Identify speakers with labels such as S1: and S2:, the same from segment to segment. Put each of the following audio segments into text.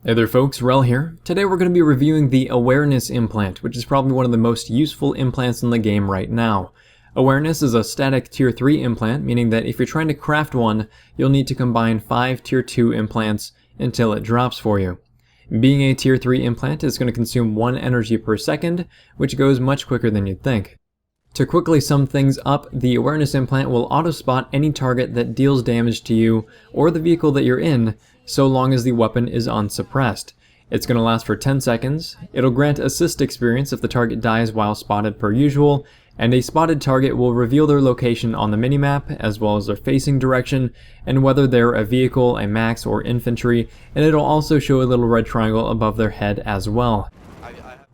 S1: Hey there folks, Wrel here. Today we're going to be reviewing the Awareness Implant, which is probably one of the most useful implants in the game right now. Awareness is a static Tier 3 implant, meaning that if you're trying to craft one, you'll need to combine 5 Tier 2 implants until it drops for you. Being a Tier 3 implant is going to consume 1 energy per second, which goes much quicker than you'd think. To quickly sum things up, the Awareness Implant will auto-spot any target that deals damage to you or the vehicle that you're in, so long as the weapon is unsuppressed. It's going to last for 10 seconds, it'll grant assist experience if the target dies while spotted per usual, and a spotted target will reveal their location on the minimap, as well as their facing direction, and whether they're a vehicle, a max, or infantry, and it'll also show a little red triangle above their head as well.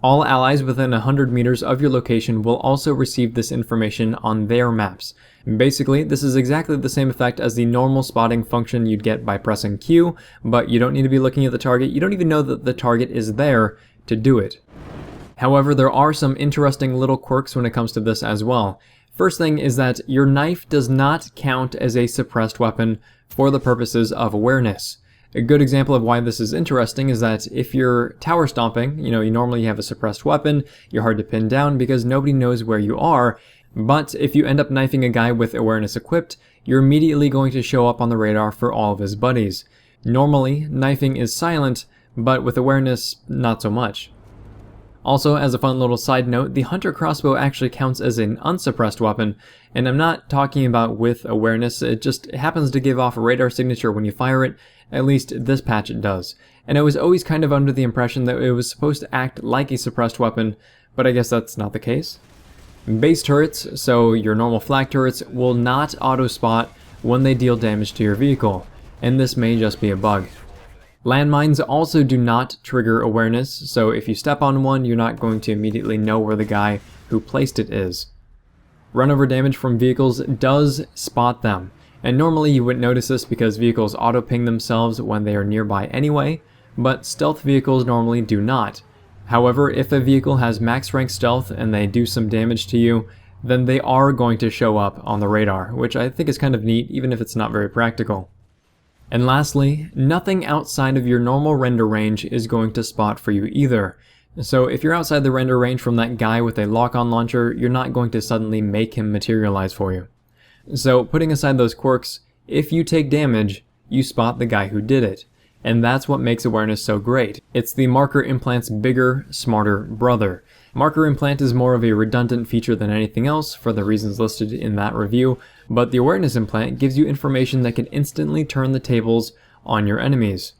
S1: All allies within 100 meters of your location will also receive this information on their maps. Basically, this is exactly the same effect as the normal spotting function you'd get by pressing Q, but you don't need to be looking at the target, you don't even know that the target is there to do it. However, there are some interesting little quirks when it comes to this as well. First thing is that your knife does not count as a suppressed weapon for the purposes of awareness. A good example of why this is interesting is that if you're tower stomping, you normally have a suppressed weapon, you're hard to pin down because nobody knows where you are, but if you end up knifing a guy with awareness equipped, you're immediately going to show up on the radar for all of his buddies. Normally, knifing is silent, but with awareness, not so much. Also, as a fun little side note, the hunter crossbow actually counts as an unsuppressed weapon, and I'm not talking about with awareness, it just happens to give off a radar signature when you fire it, at least this patch it does. And I was always kind of under the impression that it was supposed to act like a suppressed weapon, but I guess that's not the case. Base turrets, so your normal flak turrets, will not auto-spot when they deal damage to your vehicle, and this may just be a bug. Landmines also do not trigger awareness, so if you step on one, you're not going to immediately know where the guy who placed it is. Runover damage from vehicles does spot them, and normally you wouldn't notice this because vehicles auto-ping themselves when they are nearby anyway, but stealth vehicles normally do not. However, if a vehicle has max rank stealth and they do some damage to you, then they are going to show up on the radar, which I think is kind of neat even if it's not very practical. And lastly, nothing outside of your normal render range is going to spot for you either. So if you're outside the render range from that guy with a lock-on launcher, you're not going to suddenly make him materialize for you. So putting aside those quirks, if you take damage, you spot the guy who did it. And that's what makes awareness so great. It's the marker implant's bigger, smarter brother. Marker implant is more of a redundant feature than anything else for the reasons listed in that review, but the awareness implant gives you information that can instantly turn the tables on your enemies.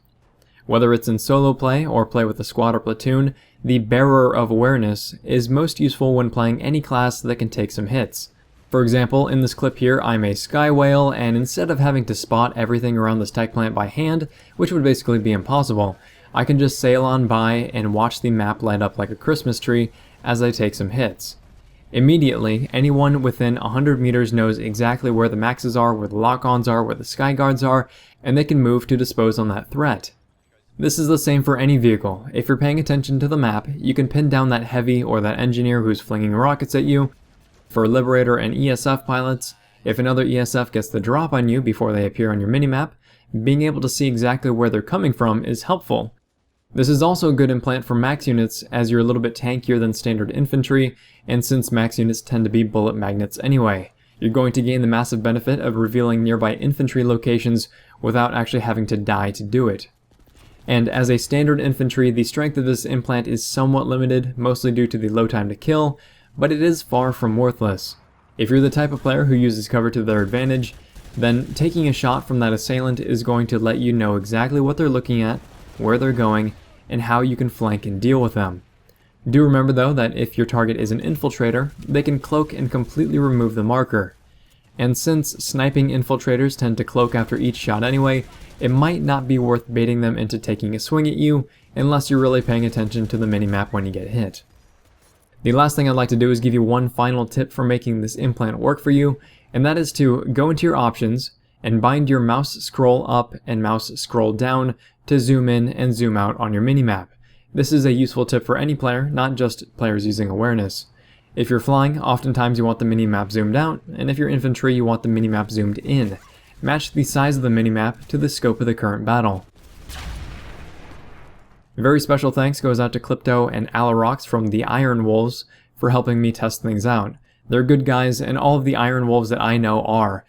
S1: Whether it's in solo play or play with a squad or platoon, the bearer of awareness is most useful when playing any class that can take some hits. For example, in this clip here, I'm a sky whale, and instead of having to spot everything around this tech plant by hand, which would basically be impossible, I can just sail on by and watch the map light up like a Christmas tree as I take some hits. Immediately, anyone within 100 meters knows exactly where the maxes are, where the lock-ons are, where the sky guards are, and they can move to dispose on that threat. This is the same for any vehicle. If you're paying attention to the map, you can pin down that heavy or that engineer who's flinging rockets at you. For Liberator and ESF pilots, if another ESF gets the drop on you before they appear on your minimap, being able to see exactly where they're coming from is helpful. This is also a good implant for max units as you're a little bit tankier than standard infantry, and since max units tend to be bullet magnets anyway, you're going to gain the massive benefit of revealing nearby infantry locations without actually having to die to do it. And as a standard infantry, the strength of this implant is somewhat limited, mostly due to the low time to kill, but it is far from worthless. If you're the type of player who uses cover to their advantage, then taking a shot from that assailant is going to let you know exactly what they're looking at, where they're going, and how you can flank and deal with them. Do remember though that if your target is an infiltrator, they can cloak and completely remove the marker. And since sniping infiltrators tend to cloak after each shot anyway, it might not be worth baiting them into taking a swing at you unless you're really paying attention to the minimap when you get hit. The last thing I'd like to do is give you one final tip for making this implant work for you, and that is to go into your options and bind your mouse scroll up and mouse scroll down to zoom in and zoom out on your minimap. This is a useful tip for any player, not just players using awareness. If you're flying, oftentimes you want the minimap zoomed out, and if you're infantry, you want the minimap zoomed in. Match the size of the minimap to the scope of the current battle. A very special thanks goes out to Clipto and Alarox from the Iron Wolves for helping me test things out. They're good guys, and all of the Iron Wolves that I know are.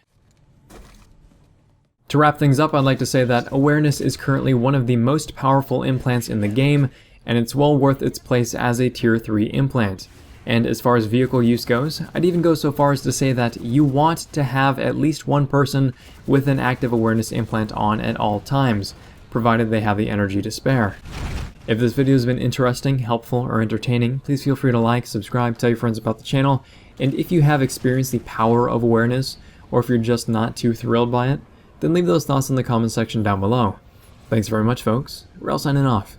S1: To wrap things up, I'd like to say that Awareness is currently one of the most powerful implants in the game, and it's well worth its place as a Tier 3 implant. And as far as vehicle use goes, I'd even go so far as to say that you want to have at least one person with an active Awareness implant on at all times, provided they have the energy to spare. If this video has been interesting, helpful, or entertaining, please feel free to like, subscribe, tell your friends about the channel, and if you have experienced the power of Awareness, or if you're just not too thrilled by it, then leave those thoughts in the comment section down below. Thanks very much, folks. Wrel signing off.